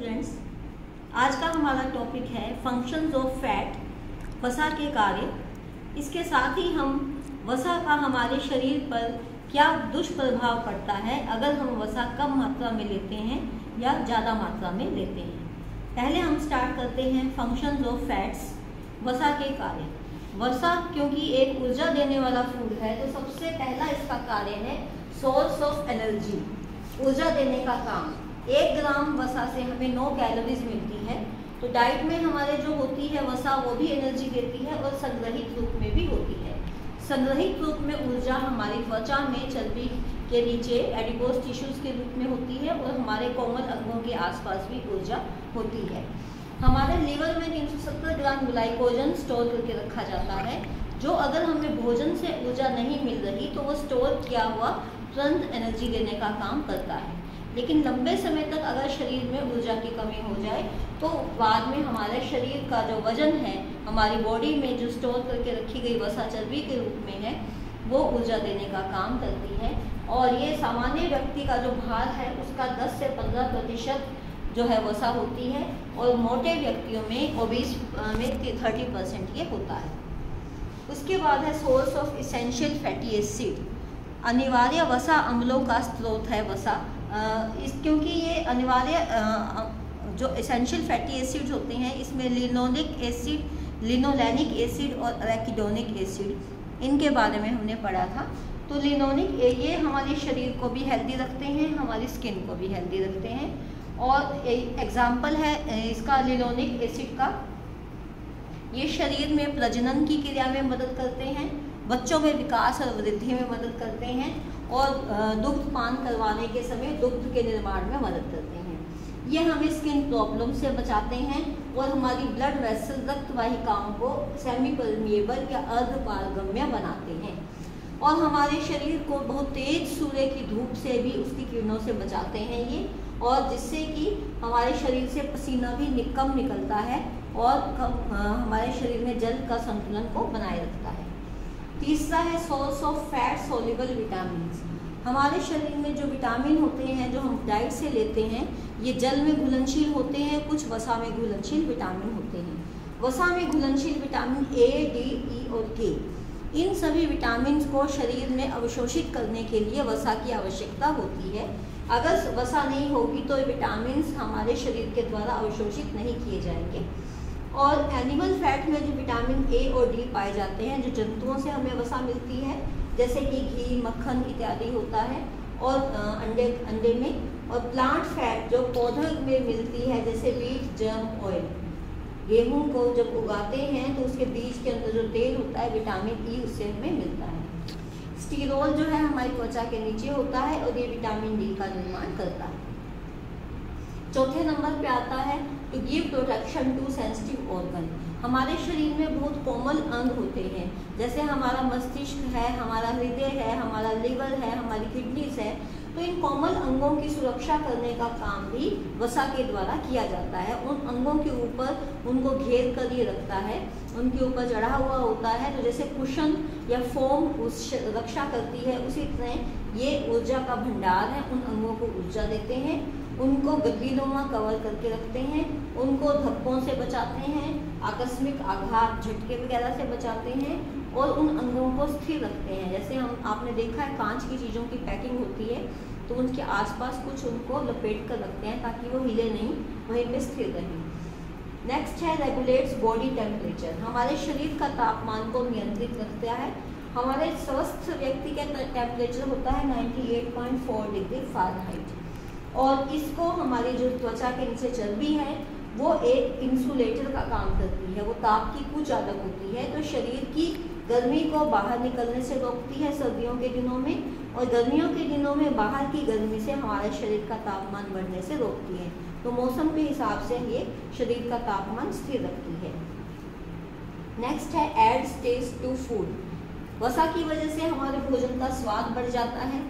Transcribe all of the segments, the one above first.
Students, आज का हमारा टॉपिक है फंक्शंस ऑफ फैट, वसा के कार्य। इसके साथ ही हम वसा का हमारे शरीर पर क्या दुष्प्रभाव पड़ता है अगर हम वसा कम मात्रा में लेते हैं या ज़्यादा मात्रा में लेते हैं। पहले हम स्टार्ट करते हैं फंक्शंस ऑफ फैट्स, वसा के कार्य। वसा क्योंकि एक ऊर्जा देने वाला फूड है तो सबसे पहला इसका कार्य है सोर्स ऑफ एनर्जी, ऊर्जा देने का काम। 1 ग्राम वसा से हमें 9 कैलोरीज मिलती है। तो डाइट में हमारे जो होती है वसा वो भी एनर्जी देती है और संग्रहित रूप में भी होती है। संग्रहित रूप में ऊर्जा हमारी त्वचा में चर्बी के नीचे एडिपोज टिश्यूज के रूप में होती है और हमारे कोमल अंगों के आसपास भी ऊर्जा होती है। हमारे लीवर में 370 ग्राम ग्लाइकोजन स्टोर करके रखा जाता है, जो अगर हमें भोजन से ऊर्जा नहीं मिल रही तो वो स्टोर किया हुआ तुरंत एनर्जी देने का काम करता है। लेकिन लंबे समय तक अगर शरीर में ऊर्जा की कमी हो जाए तो बाद में हमारे शरीर का जो वजन है, हमारी बॉडी में जो स्टोर करके रखी गई वसा चर्बी के रूप में है, वो ऊर्जा देने का काम करती है। और ये सामान्य व्यक्ति का जो भार है उसका 10 से 15% जो है वसा होती है और मोटे व्यक्तियों में ओबीस में 30% ये होता है। उसके बाद है source of essential fatty acid, अनिवार्य वसा अम्लों का स्रोत है वसा। क्योंकि ये अनिवार्य जो एसेंशियल फैटी एसिड्स होते हैं इसमें लिनोलिक एसिड, लिनोलेनिक एसिड और एराकिडोनिक एसिड, इनके बारे में हमने पढ़ा था। तो लिनोलिक ये हमारे शरीर को भी हेल्दी रखते हैं, हमारी स्किन को भी हेल्दी रखते हैं। और एग्जाम्पल है इसका लिनोलिक एसिड का, ये शरीर में प्रजनन की क्रिया में मदद करते हैं, बच्चों में विकास और वृद्धि में मदद करते हैं और दुग्ध पान करवाने के समय दुग्ध के निर्माण में मदद करते हैं। ये हमें स्किन प्रॉब्लम से बचाते हैं और हमारी ब्लड वेसल रक्त वाहिकाओं को सेमी परमिएबल या अर्धपारगम्य बनाते हैं और हमारे शरीर को बहुत तेज सूर्य की धूप से भी उसकी किरणों से बचाते हैं ये, और जिससे कि हमारे शरीर से पसीना भी कम निकलता है और हमारे शरीर में जल का संतुलन को बनाए रखता है। तीसरा है source of fat soluble vitamin. हमारे शरीर में जो विटामिन होते हैं जो हम डाइट से लेते हैं ये जल में घुलनशील होते हैं, कुछ वसा में घुलनशील विटामिन होते हैं। वसा में घुलनशील विटामिन ए, डी, ई और के, इन सभी विटामिन को शरीर में अवशोषित करने के लिए वसा की आवश्यकता होती है। अगर वसा नहीं होगी तो विटामिन हमारे शरीर के द्वारा अवशोषित नहीं किए जाएंगे। और एनिमल फैट में जो विटामिन ए और डी पाए जाते हैं, जो जंतुओं से हमें वसा मिलती है, जैसे कि घी, मक्खन इत्यादि होता है, और अंडे में। और प्लांट फैट जो पौधों में मिलती है, जैसे बीट, जर्म, ऑयल। गेहूं को जब उगाते हैं तो उसके बीज के अंदर जो तेल होता है विटामिन ई उससे हमें मिलता है। स्टीरोल जो है हमारी त्वचा के नीचे होता है और ये विटामिन डी का निर्माण करता है। चौथे नंबर पे आता है to give protection to sensitive organ. हमारे शरीर में बहुत कोमल अंग होते हैं, जैसे हमारा मस्तिष्क है, हमारा हृदय है, हमारा लिवर है, हमारी किडनीज है। तो इन कोमल अंगों की सुरक्षा करने का काम भी वसा के द्वारा किया जाता है। उन अंगों के ऊपर उनको घेर कर ये रखता है, उनके ऊपर चढ़ा हुआ होता है। तो जैसे कुशन या फोम उस रक्षा करती है, उसी तरह ये ऊर्जा का भंडार है, उन अंगों को ऊर्जा देते हैं, उनको गद्दीनुमा कवर करके रखते हैं, उनको धक्कों से बचाते हैं, आकस्मिक आघात, झटके वगैरह से बचाते हैं और उन अंगों को स्थिर रखते हैं। जैसे आपने देखा है कांच की चीज़ों की पैकिंग होती है तो उनके आसपास कुछ उनको लपेट कर रखते हैं ताकि वो हिले नहीं, वहीं पे स्थिर रहें। नेक्स्ट है रेगुलेट्स बॉडी टेम्परेचर, हमारे शरीर का तापमान को नियंत्रित रखता है। हमारे स्वस्थ व्यक्ति का टेम्परेचर होता है 98.4 डिग्री फ़ारेनहाइट और इसको हमारी जो त्वचा के नीचे चर्बी है वो एक इंसुलेटर का काम करती है, वो ताप की कुचालक होती है। तो शरीर की गर्मी को बाहर निकलने से रोकती है सर्दियों के दिनों में, और गर्मियों के दिनों में बाहर की गर्मी से हमारे शरीर का तापमान बढ़ने से रोकती है। तो मौसम के हिसाब से ये शरीर का तापमान स्थिर रखती है। नेक्स्ट है एड्स टेस्ट टू फूड। वसा की वजह से हमारे भोजन का स्वाद बढ़ जाता है,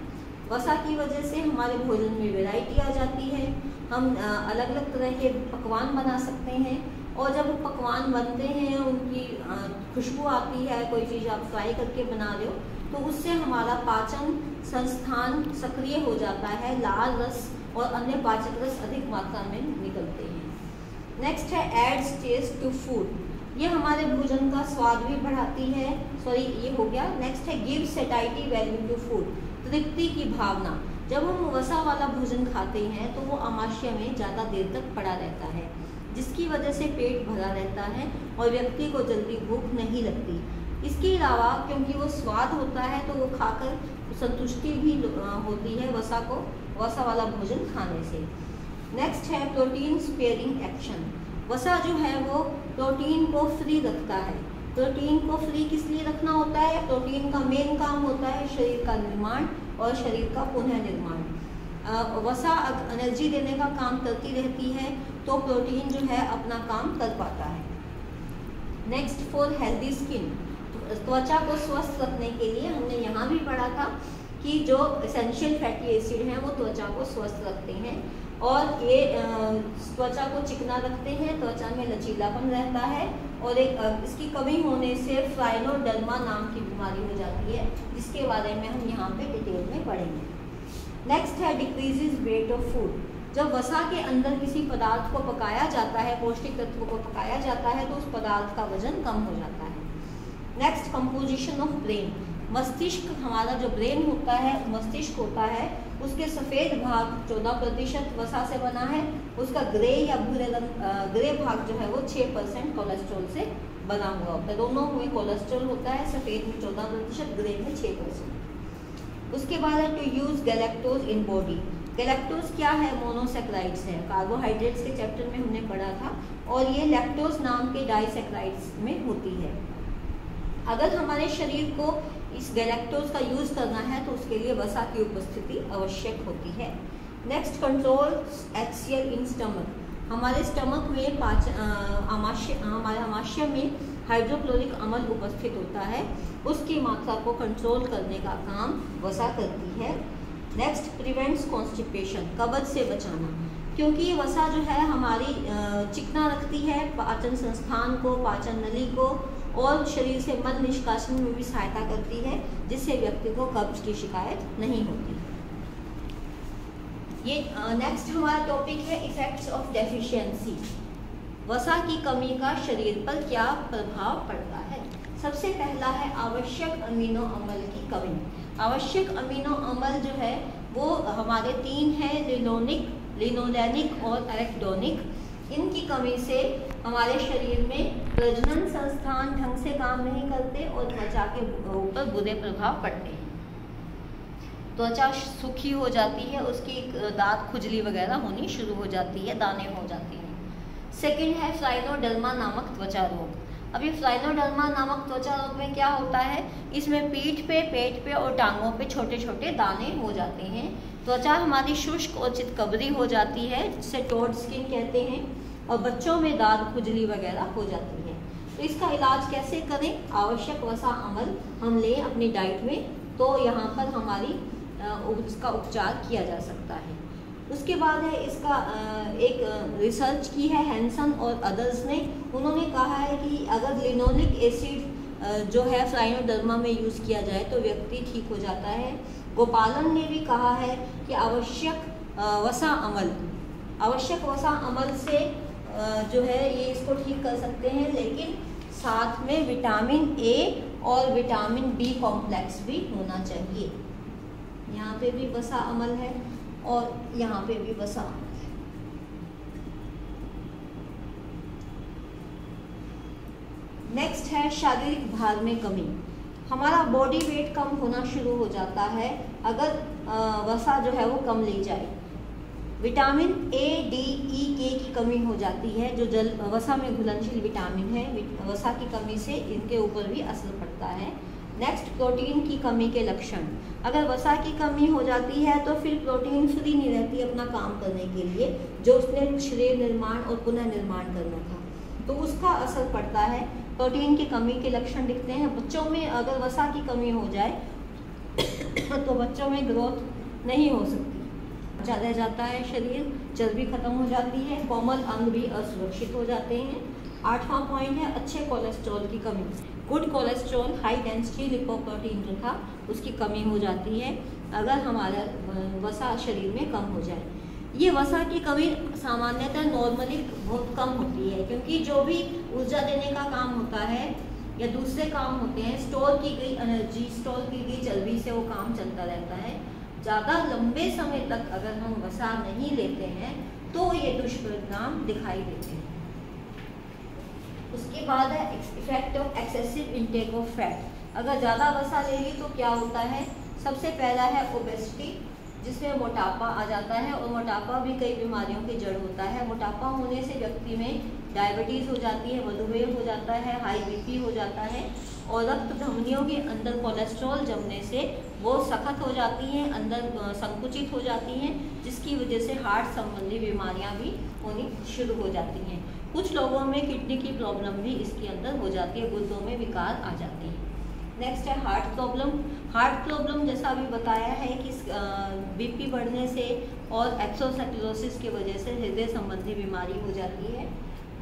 वसा की वजह से हमारे भोजन में वैरायटी आ जाती है, हम अलग अलग तरह के पकवान बना सकते हैं। और जब पकवान बनते हैं उनकी खुशबू आती है, कोई चीज़ आप फ्राई करके बना रहे हो तो उससे हमारा पाचन संस्थान सक्रिय हो जाता है, लाल रस और अन्य पाचक रस अधिक मात्रा में निकलते हैं। नेक्स्ट है एड्स टेस्ट टू फूड, ये हमारे भोजन का स्वाद भी बढ़ाती है। सॉरी, ये हो गया। नेक्स्ट है give satiety value to food, तृप्ति की भावना। जब हम वसा वाला भोजन खाते हैं तो वो आमाशय में ज़्यादा देर तक पड़ा रहता है, जिसकी वजह से पेट भरा रहता है और व्यक्ति को जल्दी भूख नहीं लगती। इसके अलावा क्योंकि वो स्वाद होता है तो वो खाकर संतुष्टि भी होती है वसा वाला भोजन खाने से। नेक्स्ट है प्रोटीन स्पेयरिंग एक्शन, वसा जो है वो प्रोटीन को फ्री रखता है। प्रोटीन को फ्री किस लिए रखना होता है? प्रोटीन का मेन काम होता है शरीर का निर्माण और शरीर का पुनः निर्माण। वसा एनर्जी देने का काम करती रहती है तो प्रोटीन जो है अपना काम कर पाता है। नेक्स्ट फॉर हेल्दी स्किन, त्वचा को स्वस्थ रखने के लिए हमने यहाँ भी पढ़ा था कि जो एसेंशियल फैटी एसिड हैं वो त्वचा को स्वस्थ रखते हैं और ये त्वचा को चिकना रखते हैं, त्वचा में लचीलापन रहता है और एक इसकी कमी होने से फ्राइनोडर्मा नाम की बीमारी हो जाती है, जिसके बारे में हम यहाँ पे डिटेल में पढ़ेंगे। नेक्स्ट है डिक्रीजेज वेट ऑफ फूड, जब वसा के अंदर किसी पदार्थ को पकाया जाता है, पौष्टिक तत्वों को पकाया जाता है तो उस पदार्थ का वजन कम हो जाता है। नेक्स्ट कंपोजिशन ऑफ ब्रेन, मस्तिष्क, हमारा जो ब्रेन होता है, मस्तिष्क होता है, उसके सफ़ेद भाग 14% वसा से बना है, उसका ग्रे या भूरे रंग ग्रे भाग जो है वो 6% कोलेस्ट्रॉल से बना हुआ होता है। दोनों में कोलेस्ट्रॉल होता है, सफ़ेद में 14%, ग्रे में 6%। उसके बाद है to use galactose in body, galactose क्या है? मोनोसेक्राइड्स है, कार्बोहाइड्रेट्स के चैप्टर में हमने पढ़ा था और ये लैक्टोज नाम के डाइसेक्राइड्स में होती है। अगर हमारे शरीर को इस गैलेक्टोज का यूज़ करना है तो उसके लिए वसा की उपस्थिति आवश्यक होती है। Next control HCl in stomach, हमारे स्टमक में हमारे आमाशय में हाइड्रोक्लोरिक अम्ल उपस्थित होता है, उसकी मात्रा को कंट्रोल करने का काम वसा करती है। नेक्स्ट प्रिवेंट्स कॉन्स्टिपेशन, कब्ज से बचाना, क्योंकि ये वसा जो है हमारी चिकना रखती है पाचन संस्थान को, पाचन नली को, और शरीर से मल निष्कासन में भी सहायता करती है, जिससे व्यक्ति को कब्ज की शिकायत नहीं होती। ये नेक्स्ट हमारा टॉपिक है इफेक्ट्स ऑफ डेफिशिएंसी, वसा की कमी का शरीर पर क्या प्रभाव पड़ता है। सबसे पहला है आवश्यक अमीनो अम्ल की कमी। आवश्यक अमीनो अम्ल जो है वो हमारे 3 हैं, लिनोलेनिक और एरेकिडोनिक। इनकी कमी से हमारे शरीर में प्रजनन संस्थान ढंग से काम नहीं करते और त्वचा के ऊपर बुरे प्रभाव पड़ते हैं। त्वचा सूखी हो जाती है, उसकी दांत खुजली वगैरह होनी शुरू हो जाती है, दाने हो जाती हैं। सेकंड है फ्राइनोडर्मा नामक त्वचा रोग। अभी फ्राइनोडर्मा नामक त्वचा रोग में क्या होता है, इसमें पीठ पे, पेट पे और टांगों पे छोटे छोटे दाने हो जाते हैं। त्वचा हमारी शुष्क और चितकबरी हो जाती है, जिसे टोड स्किन कहते हैं, और बच्चों में दाद खुजली वगैरह हो जाती है। तो इसका इलाज कैसे करें? आवश्यक वसा अम्ल हम लें अपनी डाइट में, तो यहाँ पर हमारी इसका उपचार किया जा सकता है। उसके बाद है इसका एक रिसर्च की है हैंसन और अदर्स ने। उन्होंने कहा है कि अगर लिनोलिक एसिड जो है फ्राइनोडर्मा में यूज़ किया जाए तो व्यक्ति ठीक हो जाता है। गोपालन ने भी कहा है कि आवश्यक वसा अम्ल से जो है ये इसको ठीक कर सकते हैं, लेकिन साथ में विटामिन ए और विटामिन बी कॉम्प्लेक्स भी होना चाहिए। यहाँ पे भी वसा अम्ल है और यहाँ पे भी वसा अम्ल है। नेक्स्ट है शारीरिक भार में कमी। हमारा बॉडी वेट कम होना शुरू हो जाता है अगर वसा जो है वो कम ली जाए। विटामिन ए, डी, ई, के की कमी हो जाती है, जो वसा में घुलनशील विटामिन है। वसा की कमी से इनके ऊपर भी असर पड़ता है। नेक्स्ट प्रोटीन की कमी के लक्षण। अगर वसा की कमी हो जाती है तो फिर प्रोटीन फ्री नहीं रहती अपना काम करने के लिए, जो उसने शरीर निर्माण और पुनः निर्माण करना था, तो उसका असर पड़ता है। प्रोटीन की कमी के लक्षण दिखते हैं बच्चों में। अगर वसा की कमी हो जाए तो बच्चों में ग्रोथ नहीं हो सकती, रह जाता है शरीर, चर्बी खत्म हो जाती है, कोमल अंग भी असुरक्षित हो जाते हैं। 8वां पॉइंट है अच्छे कोलेस्ट्रॉल की कमी। Good cholesterol, high density lipoprotein जो था उसकी कमी हो जाती है अगर हमारा वसा शरीर में कम हो जाए। ये वसा की कमी सामान्यतः नॉर्मली बहुत कम होती है, क्योंकि जो भी ऊर्जा देने का काम होता है या दूसरे काम होते हैं, स्टोर की गई एनर्जी, स्टोर की गई चर्बी से वो काम चलता रहता है। ज़्यादा लंबे समय तक अगर हम वसा नहीं लेते हैं तो ये दुष्परिणाम दिखाई देते हैं। उसके बाद है effect of excessive intake of fat. अगर ज़्यादा वसा लेंगे तो क्या होता है, सबसे पहला है ओबेसिटी, जिसमें मोटापा आ जाता है, और मोटापा भी कई बीमारियों की जड़ होता है। मोटापा होने से व्यक्ति में डायबिटीज़ हो जाती है, मधुमेह हो जाता है, हाई बीपी हो जाता है, और रक्त धमनियों के अंदर कोलेस्ट्रॉल जमने से वो सख्त हो जाती हैं, अंदर संकुचित हो जाती हैं, जिसकी वजह से हार्ट संबंधी बीमारियां भी होनी शुरू हो जाती हैं। कुछ लोगों में किडनी की प्रॉब्लम भी इसके अंदर हो जाती है, गुर्दों में विकार आ जाती है। नेक्स्ट है हार्ट प्रॉब्लम। हार्ट प्रॉब्लम जैसा अभी बताया है कि बीपी बढ़ने से और एथेरोस्क्लेरोसिस की वजह से हृदय संबंधी बीमारी हो जाती है।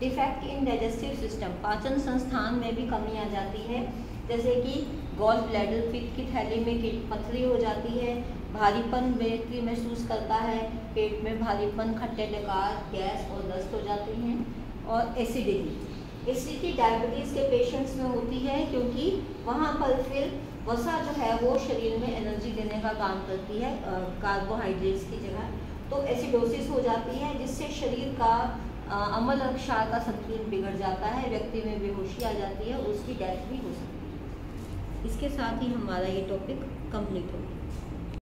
डिफेक्ट इन डाइजेस्टिव सिस्टम, पाचन संस्थान में भी कमी आ जाती है, जैसे कि गॉल ब्लैडर, पित्त की थैली में पथरी हो जाती है, भारीपन व्यक्ति महसूस करता है, पेट में भारीपन, खट्टे डकार, गैस और दस्त हो जाती हैं, और एसिडिटी डायबिटीज़ के पेशेंट्स में होती है, क्योंकि वहाँ पर फिर वसा जो है वो शरीर में एनर्जी देने का काम करती है कार्बोहाइड्रेट्स की जगह, तो एसिडोसिस हो जाती है, जिससे शरीर का अम्ल और क्षार का संतुलन बिगड़ जाता है, व्यक्ति में बेहोशी आ जाती है, उसकी डेथ भी हो सकती है। इसके साथ ही हमारा ये टॉपिक कंप्लीट हो गया।